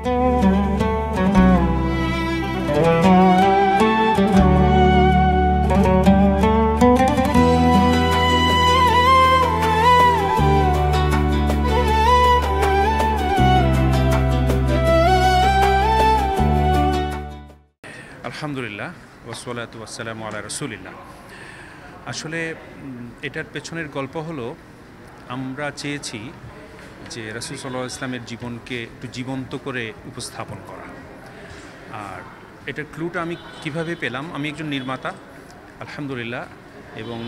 আলহামদুলিল্লাহ ওয়াসসালাতু ওয়াসসালামু আলা রাসূলিল্লাহ। আসলে এটার পেছনের গল্প হলো, আমরা চেয়েছি যে রাসূল সাল্লাল্লাহু আলাইহি ওয়াসাল্লামের জীবনকে একটু জীবন্ত করে উপস্থাপন করা। আর এটার ক্লুটা আমি কিভাবে পেলাম, আমি একজন নির্মাতা আলহামদুলিল্লাহ, এবং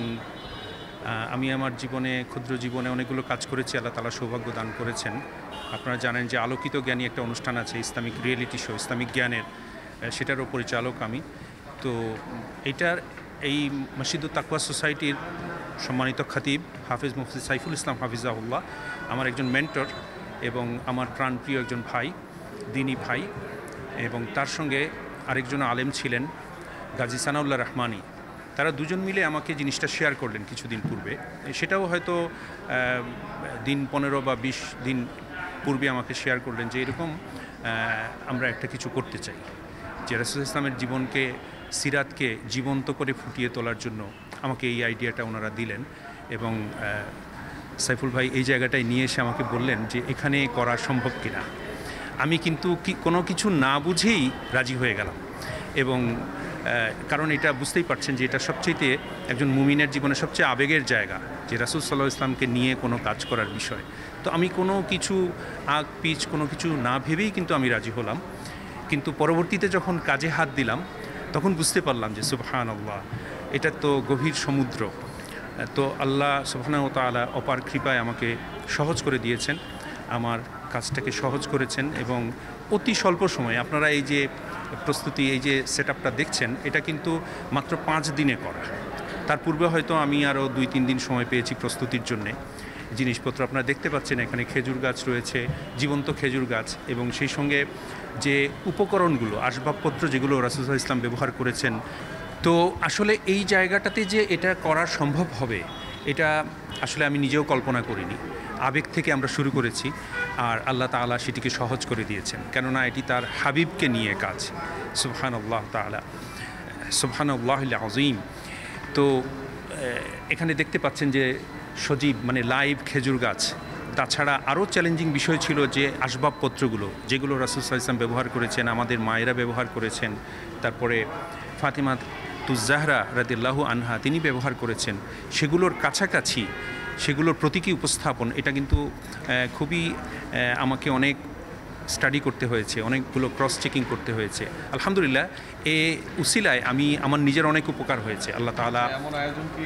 আমি আমার জীবনে ক্ষুদ্র জীবনে অনেকগুলো কাজ করেছি, আল্লাহ তাআলা সৌভাগ্য দান করেছেন। আপনারা জানেন যে আলোকিত জ্ঞানী একটা অনুষ্ঠান আছে, ইসলামিক রিয়েলিটি শো, ইসলামিক জ্ঞানের, সেটারও পরিচালক আমি। তো এইটার এই মসজিদুত তাকওয়া সোসাইটির সম্মানিত খতিব হাফিজ মুফতি সাইফুল ইসলাম হাফিজাহুল্লাহ আমার একজন মেন্টর এবং আমার প্রাণপ্রিয় একজন ভাই, দিনী ভাই, এবং তার সঙ্গে আরেকজন আলেম ছিলেন গাজী সানাউল্লাহ রহমানী। তারা দুজন মিলে আমাকে জিনিসটা শেয়ার করলেন কিছুদিন পূর্বে। সেটাও হয়তো দিন 15 বা 20 দিন পূর্বে আমাকে শেয়ার করলেন যে এরকম আমরা একটা কিছু করতে চাই, যে রাসূল ইসলামের জীবনকে, সিরাতকে জীবন্ত করে ফুটিয়ে তোলার জন্য আমাকে এই আইডিয়াটা ওনারা দিলেন। এবং সাইফুল ভাই এই জায়গাটায় নিয়ে এসে আমাকে বললেন যে এখানে করা সম্ভব কিনা। আমি কিন্তু কোনো কিছু না বুঝেই রাজি হয়ে গেলাম, এবং কারণ এটা বুঝতেই পারছেন যে এটা সবচেয়ে একজন মুমিনের জীবনে সবচেয়ে আবেগের জায়গা, যে রাসূল সাল্লাল্লাহু আলাইহি ওয়াসাল্লামকে নিয়ে কোনো কাজ করার বিষয়। তো আমি কোনো কিছু আগ পিছ কোনো কিছু না ভেবেই কিন্তু আমি রাজি হলাম। কিন্তু পরবর্তীতে যখন কাজে হাত দিলাম তখন বুঝতে পারলাম যে সুবহানাল্লাহ, এটা তো গভীর সমুদ্র। তো আল্লাহ সুবহানাহু ওয়া তাআলা অপার কৃপায় আমাকে সহজ করে দিয়েছেন, আমার কাজটাকে সহজ করেছেন, এবং অতি স্বল্প সময়ে আপনারা এই যে প্রস্তুতি, এই যে সেটআপটা দেখছেন, এটা কিন্তু মাত্র 5 দিনে করা। তার পূর্বে হয়তো আমি আরও 2-3 দিন সময় পেয়েছি প্রস্তুতির জন্যে। জিনিসপত্র আপনারা দেখতে পাচ্ছেন, এখানে খেজুর গাছ রয়েছে, জীবন্ত খেজুর গাছ, এবং সেই সঙ্গে যে উপকরণগুলো, আসবাবপত্র যেগুলো রাসূল সাল্লাল্লাহু আলাইহি ওয়াসাল্লাম ব্যবহার করেছেন। তো আসলে এই জায়গাটাতে যে এটা করা সম্ভব হবে, এটা আসলে আমি নিজেও কল্পনা করিনি। আবেগ থেকে আমরা শুরু করেছি, আর আল্লাহ তাআলা সেটিকে সহজ করে দিয়েছেন, কেননা এটি তার হাবিবকে নিয়ে কাজ। সুবহানাল্লাহ তাআলা, সুবহানাল্লাহিল আযীম। তো এখানে দেখতে পাচ্ছেন যে সজীব, মানে লাইভ খেজুর গাছ। তাছাড়া আরও চ্যালেঞ্জিং বিষয় ছিল যে আসবাবপত্রগুলো যেগুলো রাসূল সাল্লাল্লাহু আলাইহি ওয়াসাল্লাম ব্যবহার করেছেন, আমাদের মায়েরা ব্যবহার করেছেন, তারপরে ফাতিমা তুজ-জাহরা রাদিয়াল্লাহু আনহা তিনি ব্যবহার করেছেন, সেগুলোর কাছাকাছি, সেগুলোর প্রতীকী উপস্থাপন, এটা কিন্তু খুবই আমাকে অনেক স্টাডি করতে হয়েছে, অনেকগুলো ক্রস চেকিং করতে হয়েছে। আলহামদুলিল্লাহ, এ উসিলায় আমার নিজের অনেক উপকার হয়েছে। আল্লাহ তাআলা এমন আয়োজন কি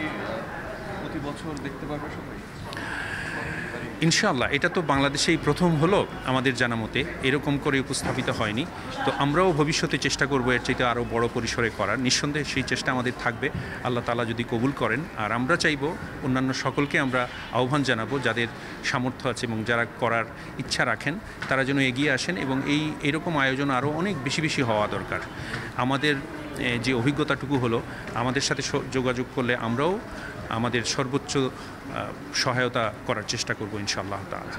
প্রতি বছর দেখতে পারবে সবাই? ইনশাআল্লাহ, এটা তো বাংলাদেশেই প্রথম হলো আমাদের জানা মতে, এরকম করে উপস্থাপিত হয়নি। তো আমরাও ভবিষ্যতে চেষ্টা করব এর চাইতে আরও বড় পরিসরে করার। নিঃসন্দেহে সেই চেষ্টা আমাদের থাকবে, আল্লাহ তাআলা যদি কবুল করেন। আর আমরা চাইব অন্যান্য সকলকে আমরা আহ্বান জানাবো, যাদের সামর্থ্য আছে এবং যারা করার ইচ্ছা রাখেন, তারা যেন এগিয়ে আসেন, এবং এইরকম আয়োজন আরও অনেক বেশি বেশি হওয়া দরকার। আমাদের যে অভিজ্ঞতাটুকু হলো, আমাদের সাথে যোগাযোগ করলে আমরাও আমাদের সর্বোচ্চ সহায়তা করার চেষ্টা করব ইনশাআল্লাহ তাআলা।